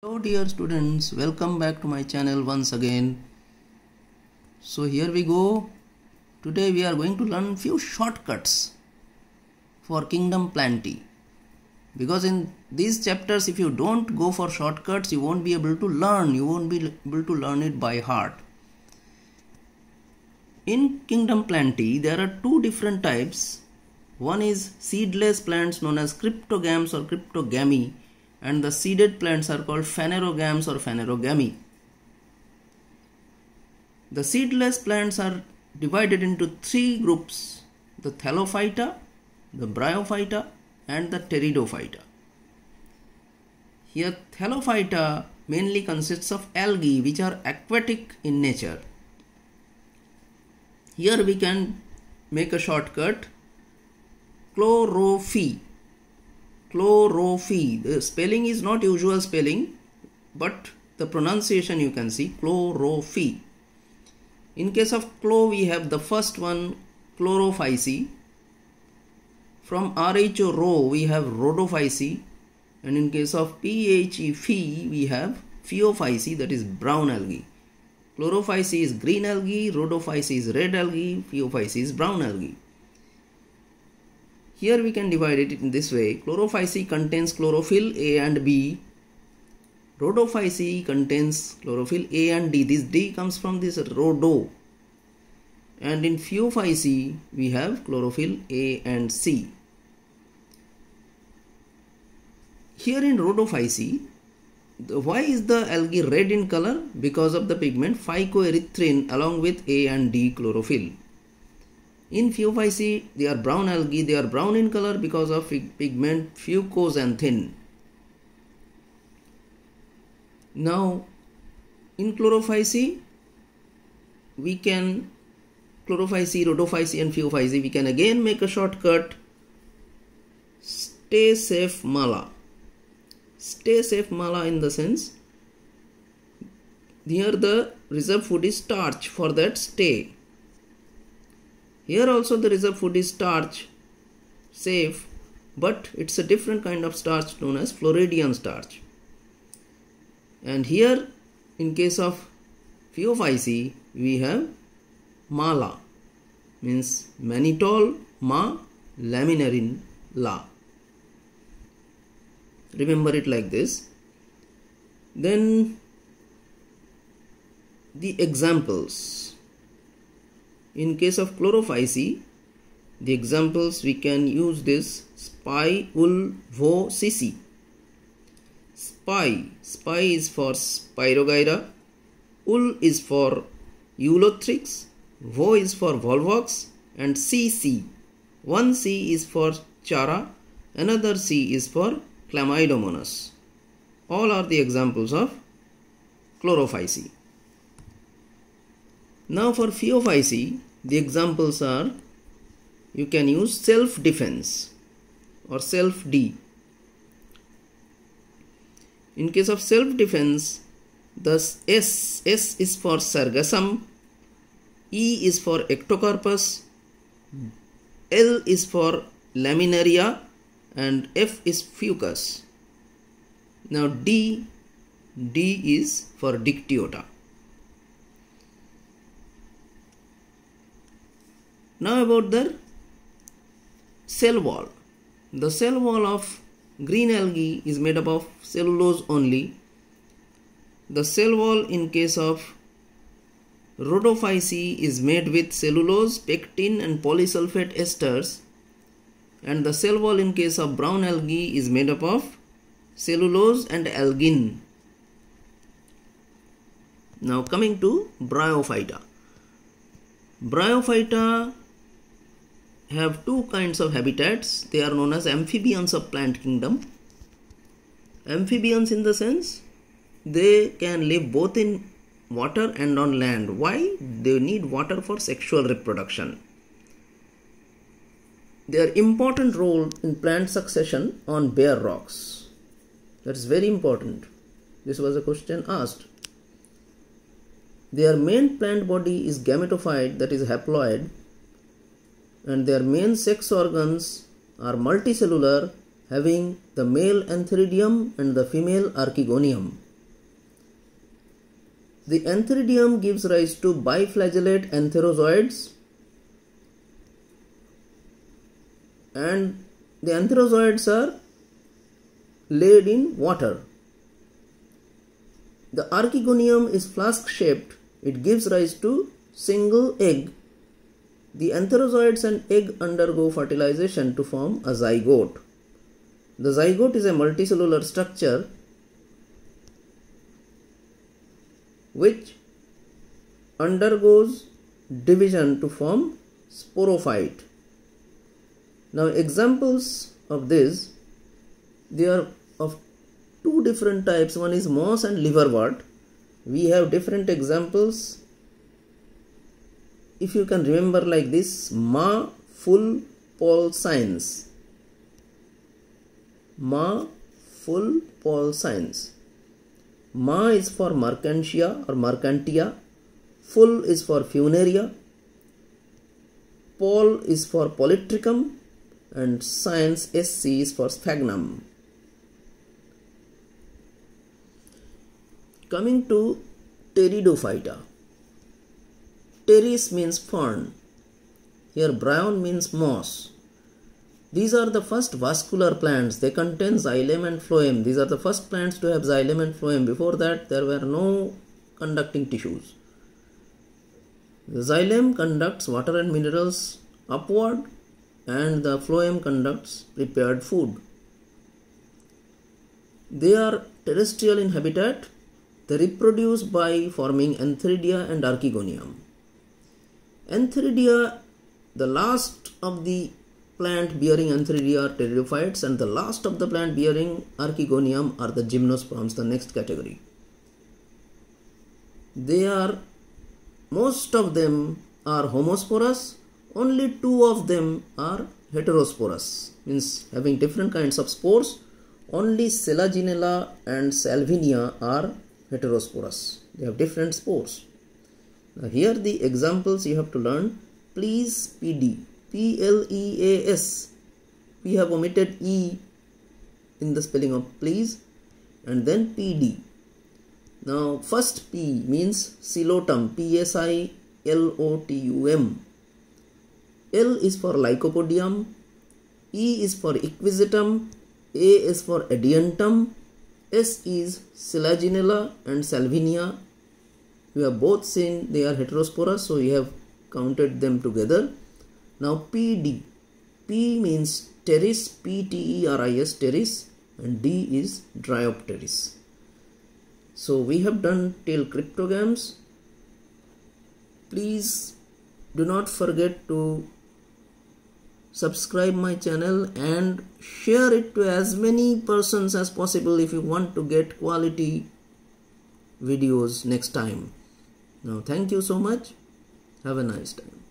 Hello dear students, welcome back to my channel once again. So here we go. Today we are going to learn few shortcuts for Kingdom Plenty. Because in these chapters, if you don't go for shortcuts, you won't be able to learn. You won't be able to learn it by heart. In Kingdom Plenty, there are two different types. One is seedless plants known as cryptogams or cryptogamy, and the seeded plants are called phanerogams or phanerogamy. The seedless plants are divided into three groups: the Thallophyta, the Bryophyta, and the Pteridophyta. Here Thallophyta mainly consists of algae which are aquatic in nature. Here we can make a shortcut: chlorophy. Chlorophy. The spelling is not usual spelling, but the pronunciation you can see, chlorophy. In case of chlo, we have the first one, chlorophyce. From RHO rho, we have rhodophyce. And in case of PHE phi, we have phaeophyce, that is brown algae. Chlorophyce is green algae, rhodophyce is red algae, phaeophyce is brown algae. Here we can divide it in this way. Chlorophyce contains chlorophyll A and B. Rhodophyce contains chlorophyll A and D. This D comes from this rhodo. And in phaeophyce we have chlorophyll A and C. Here in rhodophyce, why is the algae red in color? Because of the pigment phycoerythrin along with A and D chlorophyll. In phaeophyce, they are brown algae. They are brown in color because of pigment fucoxanthin. Now, in chlorophyce, chlorophyce, rhodophyce and phaeophyce, we can again make a shortcut: stay safe mala. Stay safe mala in the sense, here the reserve food is starch, for that stay. Here also the reserve food is starch, safe, but it's a different kind of starch known as Floridian starch. And here in case of phaeophyce, we have mala, means mannitol ma laminarin la. Remember it like this. Then the examples. In case of chlorophyce, the examples we can use this: Spyulvocisi. Spy is for Spirogyra, ul is for Eulothrix, vo is for Volvox, and CC. One C is for Chara, another C is for Chlamydomonas. All are the examples of chlorophyce. Now for phaeophyce, the examples are, you can use self-defense or self-D. In case of self-defense, the S is for Sargassum, E is for Ectocarpus, L is for Laminaria, and F is Fucus. Now D is for Dictyota. Now about the cell wall. The cell wall of green algae is made up of cellulose only. The cell wall in case of rhodophyce is made with cellulose, pectin and polysulfate esters. And the cell wall in case of brown algae is made up of cellulose and algin. Now coming to Bryophyta. Bryophyta have two kinds of habitats. They are known as amphibians of plant kingdom. Amphibians in the sense, they can live both in water and on land. Why? They need water for sexual reproduction. Their important role in plant succession on bare rocks. That's very important. This was a question asked. Their main plant body is gametophyte, that is haploid, and their main sex organs are multicellular, having the male antheridium and the female archegonium. The Antheridium gives rise to biflagellate antherozoids, and the antherozoids are laid in water. The Archegonium is flask shaped. It gives rise to single egg. The antherozoids and egg undergo fertilization to form a zygote. The zygote is a multicellular structure which undergoes division to form sporophyte. Now examples of this, they are of two different types. One is moss and liverwort. We have different examples. If you can remember like this, Ma full polscines. Ma full polscines. Ma is for Mercantia or Mercantia. Full is for Funaria. Pol is for Polytrichum. And science SC is for Sphagnum. Coming to Pteridophyta. Pteris means fern. Here bryon means moss. These are the first vascular plants. They contain xylem and phloem. These are the first plants to have xylem and phloem. Before that, there were no conducting tissues. The xylem conducts water and minerals upward, and the phloem conducts prepared food. They are terrestrial in habitat. They reproduce by forming Antheridia and Archegonium. Antheridia, the last of the plant bearing Antheridia are pteridophytes, and the last of the plant bearing Archegonium are the gymnosperms, the next category. Most of them are homosporous, only two of them are heterosporous, means having different kinds of spores. Only Selaginella and Salvinia are heterosporous. They have different spores. Now here the examples you have to learn. Please PD. Pleas. We have omitted E in the spelling of please, and then PD. Now first P means Psilotum. Psilotum. L is for Lycopodium. E is for Equisetum. A is for Adiantum. S is Selaginella and Salvinia. We have both seen they are heterosporous, so we have counted them together. Now PD. P means Pteris, Pteris, Pteris, and D is Dryopteris. So we have done till cryptogams. Please do not forget to subscribe my channel and share it to as many persons as possible if you want to get quality videos next time. Now thank you so much. Have a nice time.